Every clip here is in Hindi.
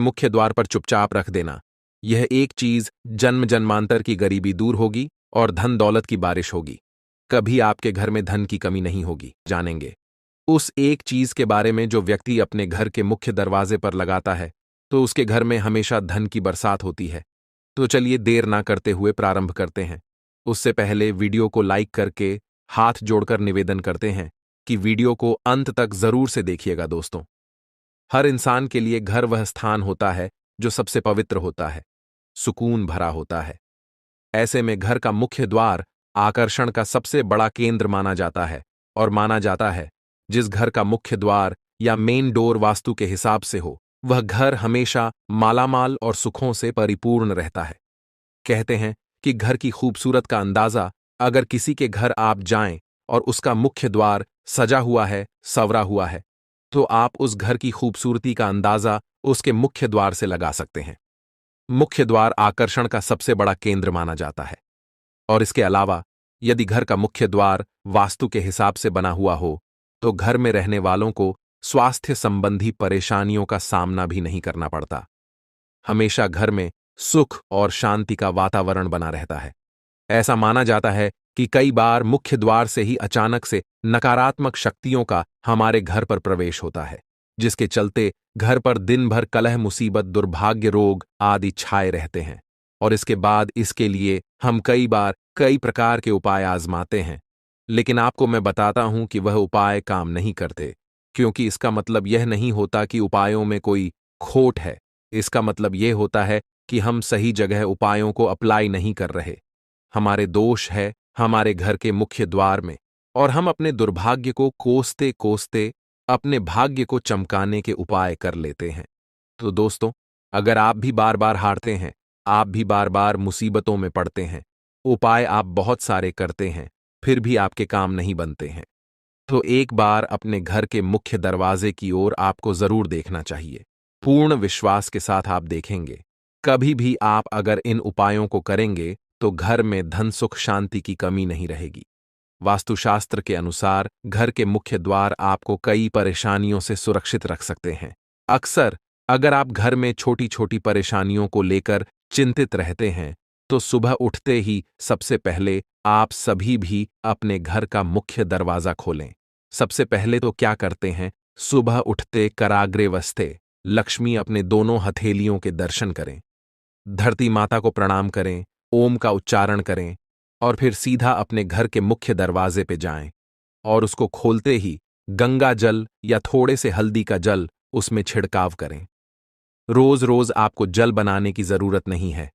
मुख्य द्वार पर चुपचाप रख देना। यह एक चीज जन्म जन्मांतर की गरीबी दूर होगी और धन दौलत की बारिश होगी। कभी आपके घर में धन की कमी नहीं होगी। जानेंगे उस एक चीज के बारे में जो व्यक्ति अपने घर के मुख्य दरवाजे पर लगाता है तो उसके घर में हमेशा धन की बरसात होती है। तो चलिए देर ना करते हुए प्रारंभ करते हैं। उससे पहले वीडियो को लाइक करके हाथ जोड़कर निवेदन करते हैं कि वीडियो को अंत तक जरूर से देखिएगा दोस्तों। हर इंसान के लिए घर वह स्थान होता है जो सबसे पवित्र होता है, सुकून भरा होता है। ऐसे में घर का मुख्य द्वार आकर्षण का सबसे बड़ा केंद्र माना जाता है और माना जाता है जिस घर का मुख्य द्वार या मेन डोर वास्तु के हिसाब से हो वह घर हमेशा मालामाल और सुखों से परिपूर्ण रहता है। कहते हैं कि घर की खूबसूरत का अंदाजा अगर किसी के घर आप जाएं और उसका मुख्य द्वार सजा हुआ है, संवरा हुआ है, तो आप उस घर की खूबसूरती का अंदाजा उसके मुख्य द्वार से लगा सकते हैं। मुख्य द्वार आकर्षण का सबसे बड़ा केंद्र माना जाता है और इसके अलावा यदि घर का मुख्य द्वार वास्तु के हिसाब से बना हुआ हो तो घर में रहने वालों को स्वास्थ्य संबंधी परेशानियों का सामना भी नहीं करना पड़ता। हमेशा घर में सुख और शांति का वातावरण बना रहता है। ऐसा माना जाता है कि कई बार मुख्य द्वार से ही अचानक से नकारात्मक शक्तियों का हमारे घर पर प्रवेश होता है, जिसके चलते घर पर दिन भर कलह, मुसीबत, दुर्भाग्य, रोग आदि छाए रहते हैं। और इसके बाद इसके लिए हम कई बार कई प्रकार के उपाय आजमाते हैं, लेकिन आपको मैं बताता हूं कि वह उपाय काम नहीं करते, क्योंकि इसका मतलब यह नहीं होता कि उपायों में कोई खोट है। इसका मतलब यह होता है कि हम सही जगह उपायों को अप्लाई नहीं कर रहे। हमारे दोष है हमारे घर के मुख्य द्वार में और हम अपने दुर्भाग्य को कोसते कोसते अपने भाग्य को चमकाने के उपाय कर लेते हैं। तो दोस्तों, अगर आप भी बार बार हारते हैं, आप भी बार बार मुसीबतों में पड़ते हैं, उपाय आप बहुत सारे करते हैं, फिर भी आपके काम नहीं बनते हैं, तो एक बार अपने घर के मुख्य दरवाजे की ओर आपको जरूर देखना चाहिए। पूर्ण विश्वास के साथ आप देखेंगे, कभी भी आप अगर इन उपायों को करेंगे तो घर में धन, सुख, शांति की कमी नहीं रहेगी। वास्तुशास्त्र के अनुसार घर के मुख्य द्वार आपको कई परेशानियों से सुरक्षित रख सकते हैं। अक्सर अगर आप घर में छोटी छोटी परेशानियों को लेकर चिंतित रहते हैं तो सुबह उठते ही सबसे पहले आप सभी भी अपने घर का मुख्य दरवाजा खोलें। सबसे पहले तो क्या करते हैं, सुबह उठते कराग्रे वस्ते लक्ष्मी अपने दोनों हथेलियों के दर्शन करें, धरती माता को प्रणाम करें, ओम का उच्चारण करें और फिर सीधा अपने घर के मुख्य दरवाजे पे जाएं और उसको खोलते ही गंगा जल या थोड़े से हल्दी का जल उसमें छिड़काव करें। रोज रोज आपको जल बनाने की जरूरत नहीं है।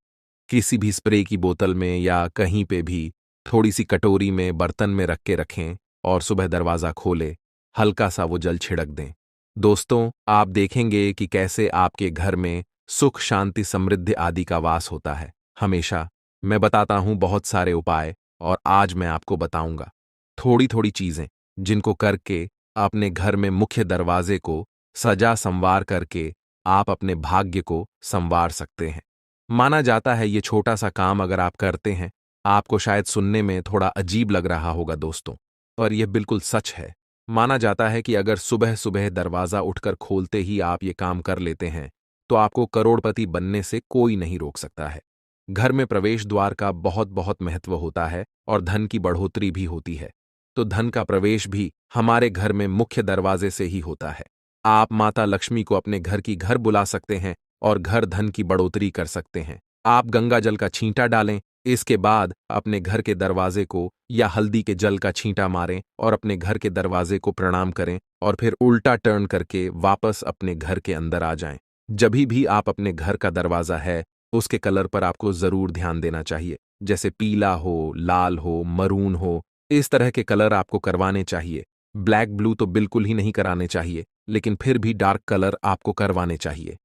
किसी भी स्प्रे की बोतल में या कहीं पे भी थोड़ी सी कटोरी में, बर्तन में रख के रखें और सुबह दरवाजा खोले, हल्का सा वो जल छिड़क दें। दोस्तों, आप देखेंगे कि कैसे आपके घर में सुख, शांति, समृद्धि आदि का वास होता है। हमेशा मैं बताता हूं बहुत सारे उपाय और आज मैं आपको बताऊंगा थोड़ी थोड़ी चीजें जिनको करके अपने घर में मुख्य दरवाजे को सजा संवार करके आप अपने भाग्य को संवार सकते हैं। माना जाता है ये छोटा सा काम अगर आप करते हैं, आपको शायद सुनने में थोड़ा अजीब लग रहा होगा दोस्तों, पर यह बिल्कुल सच है। माना जाता है कि अगर सुबह सुबह दरवाजा उठकर खोलते ही आप ये काम कर लेते हैं तो आपको करोड़पति बनने से कोई नहीं रोक सकता है। घर में प्रवेश द्वार का बहुत बहुत महत्व होता है और धन की बढ़ोतरी भी होती है। तो धन का प्रवेश भी हमारे घर में मुख्य दरवाजे से ही होता है। आप माता लक्ष्मी को अपने घर की घर बुला सकते हैं और घर धन की बढ़ोतरी कर सकते हैं। आप गंगा जल का छींटा डालें, इसके बाद अपने घर के दरवाजे को या हल्दी के जल का छींटा मारें और अपने घर के दरवाजे को प्रणाम करें और फिर उल्टा टर्न करके वापस अपने घर के अंदर आ जाएं। जभी भी आप अपने घर का दरवाजा है उसके कलर पर आपको जरूर ध्यान देना चाहिए, जैसे पीला हो, लाल हो, मरून हो, इस तरह के कलर आपको करवाने चाहिए। ब्लैक ब्लू तो बिल्कुल ही नहीं कराने चाहिए, लेकिन फिर भी डार्क कलर आपको करवाने चाहिए।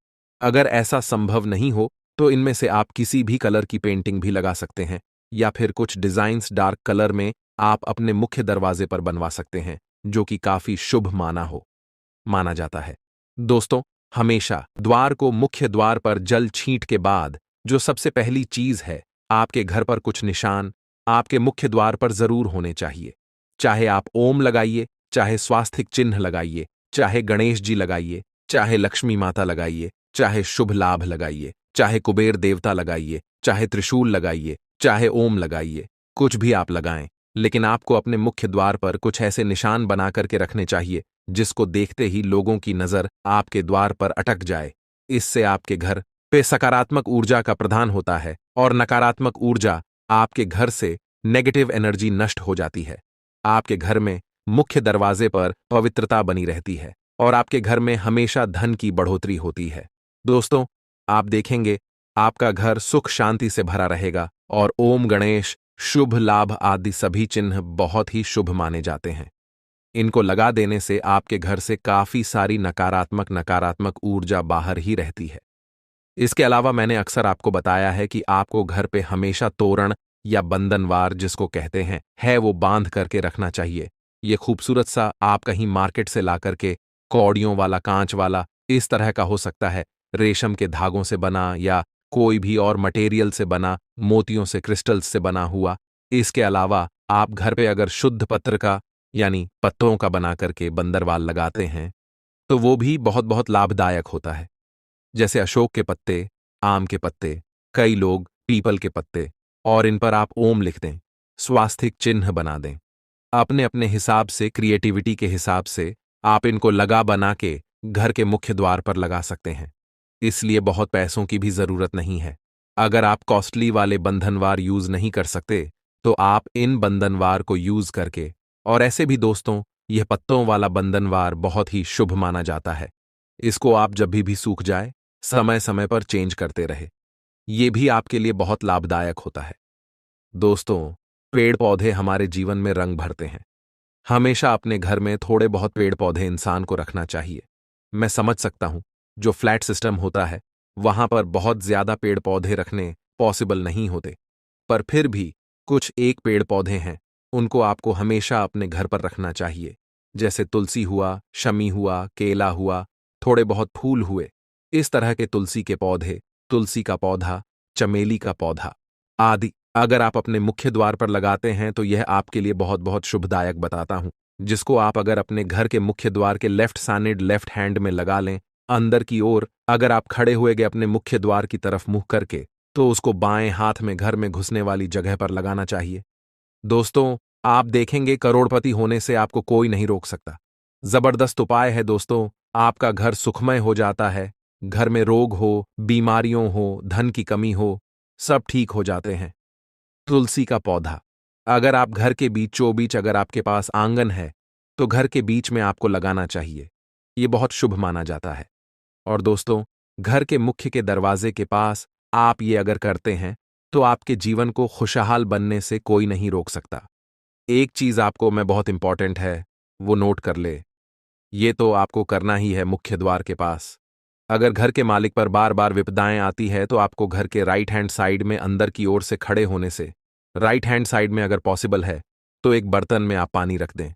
अगर ऐसा संभव नहीं हो तो इनमें से आप किसी भी कलर की पेंटिंग भी लगा सकते हैं या फिर कुछ डिजाइन्स डार्क कलर में आप अपने मुख्य दरवाजे पर बनवा सकते हैं, जो कि काफी शुभ माना जाता है। दोस्तों, हमेशा द्वार को मुख्य द्वार पर जल छींट के बाद जो सबसे पहली चीज है, आपके घर पर कुछ निशान आपके मुख्य द्वार पर जरूर होने चाहिए। चाहे आप ओम लगाइए, चाहे स्वास्तिक चिन्ह लगाइए, चाहे गणेश जी लगाइए, चाहे लक्ष्मी माता लगाइए, चाहे शुभ लाभ लगाइए, चाहे कुबेर देवता लगाइए, चाहे त्रिशूल लगाइए, चाहे ओम लगाइए, कुछ भी आप लगाएं, लेकिन आपको अपने मुख्य द्वार पर कुछ ऐसे निशान बना करके रखने चाहिए जिसको देखते ही लोगों की नजर आपके द्वार पर अटक जाए। इससे आपके घर पे सकारात्मक ऊर्जा का प्रदान होता है और नकारात्मक ऊर्जा आपके घर से नेगेटिव एनर्जी नष्ट हो जाती है। आपके घर में मुख्य दरवाजे पर पवित्रता बनी रहती है और आपके घर में हमेशा धन की बढ़ोतरी होती है। दोस्तों, आप देखेंगे आपका घर सुख शांति से भरा रहेगा और ओम गणेश, शुभ लाभ आदि सभी चिन्ह बहुत ही शुभ माने जाते हैं। इनको लगा देने से आपके घर से काफी सारी नकारात्मक ऊर्जा बाहर ही रहती है। इसके अलावा मैंने अक्सर आपको बताया है कि आपको घर पे हमेशा तोरण या बंधनवार जिसको कहते हैं है वो बांध करके रखना चाहिए। ये खूबसूरत सा आप कहीं मार्केट से ला करके कौड़ियों वाला, कांच वाला, इस तरह का हो सकता है, रेशम के धागों से बना या कोई भी और मटेरियल से बना, मोतियों से, क्रिस्टल्स से बना हुआ। इसके अलावा आप घर पे अगर शुद्ध पत्र का यानी पत्तों का बना करके बंदरवाल लगाते हैं तो वो भी बहुत बहुत लाभदायक होता है। जैसे अशोक के पत्ते, आम के पत्ते, कई लोग पीपल के पत्ते, और इन पर आप ओम लिख दें, स्वास्तिक चिन्ह बना दें। अपने अपने हिसाब से, क्रिएटिविटी के हिसाब से आप इनको लगा बना के घर के मुख्य द्वार पर लगा सकते हैं। इसलिए बहुत पैसों की भी जरूरत नहीं है। अगर आप कॉस्टली वाले बंधनवार यूज नहीं कर सकते तो आप इन बंधनवार को यूज करके, और ऐसे भी दोस्तों यह पत्तों वाला बंधनवार बहुत ही शुभ माना जाता है। इसको आप जब भी सूख जाए समय समय पर चेंज करते रहे, ये भी आपके लिए बहुत लाभदायक होता है। दोस्तों, पेड़ पौधे हमारे जीवन में रंग भरते हैं। हमेशा अपने घर में थोड़े बहुत पेड़ पौधे इंसान को रखना चाहिए। मैं समझ सकता हूं, जो फ्लैट सिस्टम होता है वहां पर बहुत ज्यादा पेड़ पौधे रखने पॉसिबल नहीं होते, पर फिर भी कुछ एक पेड़ पौधे हैं, उनको आपको हमेशा अपने घर पर रखना चाहिए। जैसे तुलसी हुआ, शमी हुआ, केला हुआ, थोड़े बहुत फूल हुए, इस तरह के तुलसी के पौधे, तुलसी का पौधा, चमेली का पौधा आदि अगर आप अपने मुख्य द्वार पर लगाते हैं तो यह आपके लिए बहुत बहुत शुभदायक बताता हूं। जिसको आप अगर अपने घर के मुख्य द्वार के लेफ्ट साइड, लेफ्ट हैंड में लगा लें, अंदर की ओर अगर आप खड़े हुए गए अपने मुख्य द्वार की तरफ मुंह करके, तो उसको बाएं हाथ में घर में घुसने वाली जगह पर लगाना चाहिए। दोस्तों, आप देखेंगे करोड़पति होने से आपको कोई नहीं रोक सकता। जबरदस्त उपाय है दोस्तों, आपका घर सुखमय हो जाता है। घर में रोग हो, बीमारियों हो, धन की कमी हो, सब ठीक हो जाते हैं। तुलसी का पौधा अगर आप घर के बीचों बीच अगर आपके पास आंगन है तो घर के बीच में आपको लगाना चाहिए। ये बहुत शुभ माना जाता है। और दोस्तों, घर के मुख्य के दरवाजे के पास आप ये अगर करते हैं तो आपके जीवन को खुशहाल बनने से कोई नहीं रोक सकता। एक चीज आपको मैं बहुत इंपॉर्टेंट है वो नोट कर ले, ये तो आपको करना ही है मुख्य द्वार के पास। अगर घर के मालिक पर बार बार विपदाएं आती है तो आपको घर के राइट हैंड साइड में अंदर की ओर से खड़े होने से, राइट हैंड साइड में अगर पॉसिबल है तो एक बर्तन में आप पानी रख दें,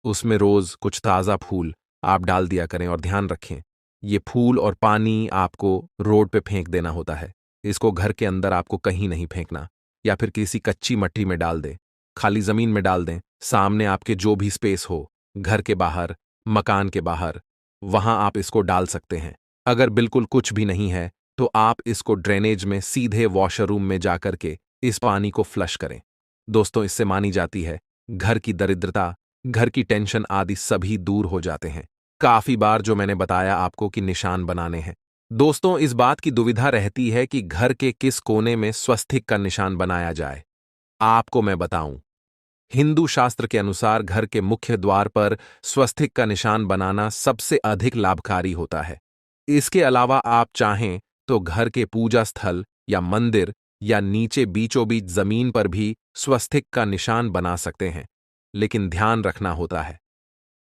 उसमें रोज कुछ ताज़ा फूल आप डाल दिया करें और ध्यान रखें ये फूल और पानी आपको रोड पे फेंक देना होता है। इसको घर के अंदर आपको कहीं नहीं फेंकना, या फिर किसी कच्ची मट्टी में डाल दें, खाली जमीन में डाल दें, सामने आपके जो भी स्पेस हो, घर के बाहर, मकान के बाहर, वहां आप इसको डाल सकते हैं। अगर बिल्कुल कुछ भी नहीं है तो आप इसको ड्रेनेज में सीधे वॉशरूम में जाकर के इस पानी को फ्लश करें। दोस्तों, इससे मानी जाती है घर की दरिद्रता, घर की टेंशन आदि सभी दूर हो जाते हैं। काफी बार जो मैंने बताया आपको कि निशान बनाने हैं, दोस्तों इस बात की दुविधा रहती है कि घर के किस कोने में स्वस्तिक का निशान बनाया जाए। आपको मैं बताऊं, हिंदू शास्त्र के अनुसार घर के मुख्य द्वार पर स्वस्तिक का निशान बनाना सबसे अधिक लाभकारी होता है। इसके अलावा आप चाहें तो घर के पूजा स्थल या मंदिर या नीचे बीचों बीच जमीन पर भी स्वस्तिक का निशान बना सकते हैं, लेकिन ध्यान रखना होता है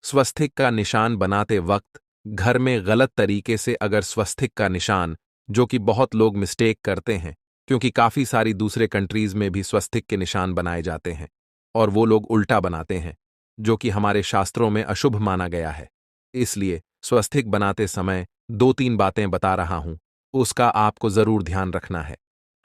स्वस्तिक का निशान बनाते वक्त घर में गलत तरीके से अगर स्वस्तिक का निशान, जो कि बहुत लोग मिस्टेक करते हैं क्योंकि काफी सारी दूसरे कंट्रीज में भी स्वस्तिक के निशान बनाए जाते हैं और वो लोग उल्टा बनाते हैं, जो कि हमारे शास्त्रों में अशुभ माना गया है। इसलिए स्वस्तिक बनाते समय 2-3 बातें बता रहा हूं, उसका आपको जरूर ध्यान रखना है।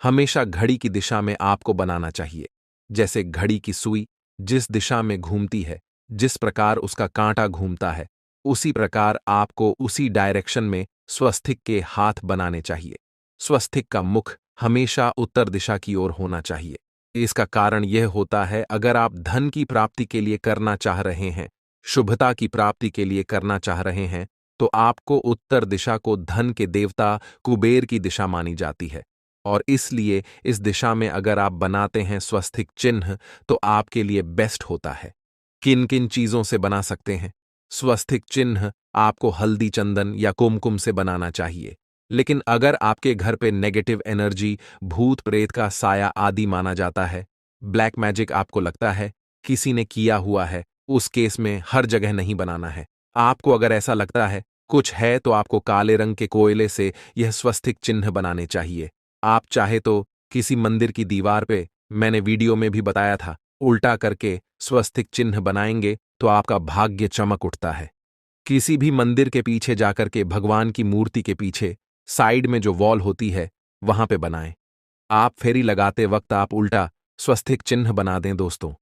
हमेशा घड़ी की दिशा में आपको बनाना चाहिए। जैसे घड़ी की सुई जिस दिशा में घूमती है, जिस प्रकार उसका कांटा घूमता है, उसी प्रकार आपको उसी डायरेक्शन में स्वस्तिक के हाथ बनाने चाहिए। स्वस्तिक का मुख हमेशा उत्तर दिशा की ओर होना चाहिए। इसका कारण यह होता है, अगर आप धन की प्राप्ति के लिए करना चाह रहे हैं, शुभता की प्राप्ति के लिए करना चाह रहे हैं, तो आपको उत्तर दिशा को धन के देवता कुबेर की दिशा मानी जाती है। और इसलिए इस दिशा में अगर आप बनाते हैं स्वस्तिक चिन्ह तो आपके लिए बेस्ट होता है। किन किन चीजों से बना सकते हैं? स्वस्तिक चिन्ह आपको हल्दी चंदन या कुमकुम से बनाना चाहिए। लेकिन अगर आपके घर पे नेगेटिव एनर्जी, भूत प्रेत का साया आदि माना जाता है, ब्लैक मैजिक आपको लगता है किसी ने किया हुआ है, उस केस में हर जगह नहीं बनाना है। आपको अगर ऐसा लगता है कुछ है तो आपको काले रंग के कोयले से यह स्वस्तिक चिन्ह बनाने चाहिए। आप चाहे तो किसी मंदिर की दीवार पे, मैंने वीडियो में भी बताया था, उल्टा करके स्वस्तिक चिन्ह बनाएंगे तो आपका भाग्य चमक उठता है। किसी भी मंदिर के पीछे जाकर के भगवान की मूर्ति के पीछे साइड में जो वॉल होती है वहां पे बनाएं। आप फेरी लगाते वक्त आप उल्टा स्वस्तिक चिन्ह बना दें दोस्तों।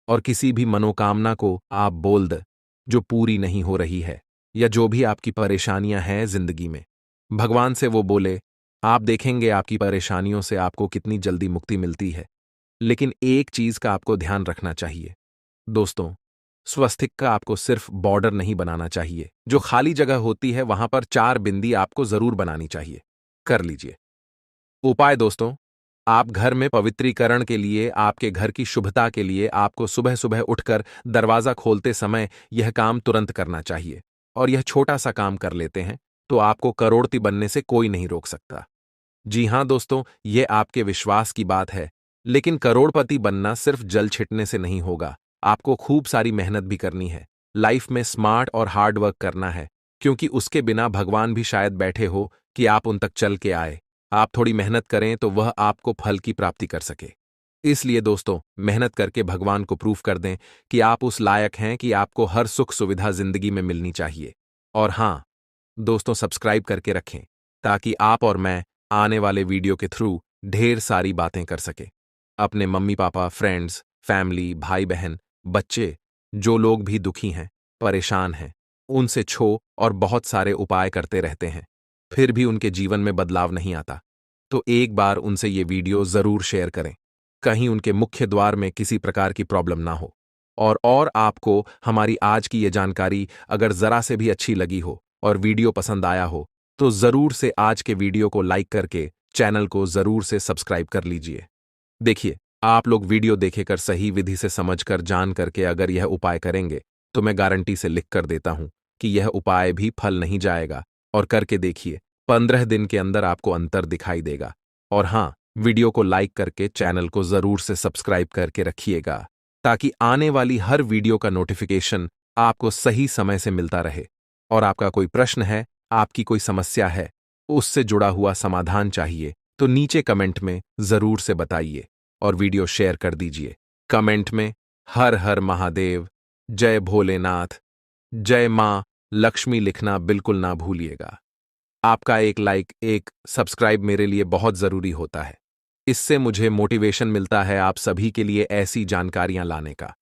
और किसी भी मनोकामना को आप बोल दें जो पूरी नहीं हो रही है, या जो भी आपकी परेशानियां हैं जिंदगी में, भगवान से वो बोले, आप देखेंगे आपकी परेशानियों से आपको कितनी जल्दी मुक्ति मिलती है। लेकिन एक चीज का आपको ध्यान रखना चाहिए दोस्तों, स्वस्तिक का आपको सिर्फ बॉर्डर नहीं बनाना चाहिए, जो खाली जगह होती है वहां पर 4 बिंदी आपको जरूर बनानी चाहिए। कर लीजिए। उपाय दोस्तों, आप घर में पवित्रीकरण के लिए, आपके घर की शुभता के लिए आपको सुबह सुबह उठकर दरवाजा खोलते समय यह काम तुरंत करना चाहिए। और यह छोटा सा काम कर लेते हैं तो आपको करोड़पति बनने से कोई नहीं रोक सकता। जी हां दोस्तों, यह आपके विश्वास की बात है, लेकिन करोड़पति बनना सिर्फ जल छिटने से नहीं होगा। आपको खूब सारी मेहनत भी करनी है, लाइफ में स्मार्ट और हार्ड वर्क करना है, क्योंकि उसके बिना भगवान भी शायद बैठे हो कि आप उन तक चल के आए। आप थोड़ी मेहनत करें तो वह आपको फल की प्राप्ति कर सके। इसलिए दोस्तों, मेहनत करके भगवान को प्रूफ कर दें कि आप उस लायक हैं कि आपको हर सुख सुविधा जिंदगी में मिलनी चाहिए। और हां दोस्तों, सब्सक्राइब करके रखें ताकि आप और मैं आने वाले वीडियो के थ्रू ढेर सारी बातें कर सके। अपने मम्मी पापा, फ्रेंड्स, फैमिली, भाई बहन, बच्चे, जो लोग भी दुखी हैं, परेशान हैं, उनसे छो और बहुत सारे उपाय करते रहते हैं, फिर भी उनके जीवन में बदलाव नहीं आता, तो एक बार उनसे ये वीडियो जरूर शेयर करें। कहीं उनके मुख्य द्वार में किसी प्रकार की प्रॉब्लम ना हो। और आपको हमारी आज की ये जानकारी अगर जरा से भी अच्छी लगी हो और वीडियो पसंद आया हो, तो जरूर से आज के वीडियो को लाइक करके चैनल को जरूर से सब्सक्राइब कर लीजिए। देखिए, आप लोग वीडियो देखेकर सही विधि से समझकर जान करके अगर यह उपाय करेंगे तो मैं गारंटी से लिख कर देता हूं कि यह उपाय भी फल नहीं जाएगा। और करके देखिए, 15 दिन के अंदर आपको अंतर दिखाई देगा। और हां, वीडियो को लाइक करके चैनल को जरूर से सब्सक्राइब करके रखिएगा ताकि आने वाली हर वीडियो का नोटिफिकेशन आपको सही समय से मिलता रहे। और आपका कोई प्रश्न है, आपकी कोई समस्या है, उससे जुड़ा हुआ समाधान चाहिए, तो नीचे कमेंट में जरूर से बताइए और वीडियो शेयर कर दीजिए। कमेंट में हर हर महादेव, जय भोलेनाथ, जय मां लक्ष्मी लिखना बिल्कुल ना भूलिएगा। आपका एक लाइक, एक सब्सक्राइब मेरे लिए बहुत जरूरी होता है। इससे मुझे मोटिवेशन मिलता है आप सभी के लिए ऐसी जानकारियां लाने का।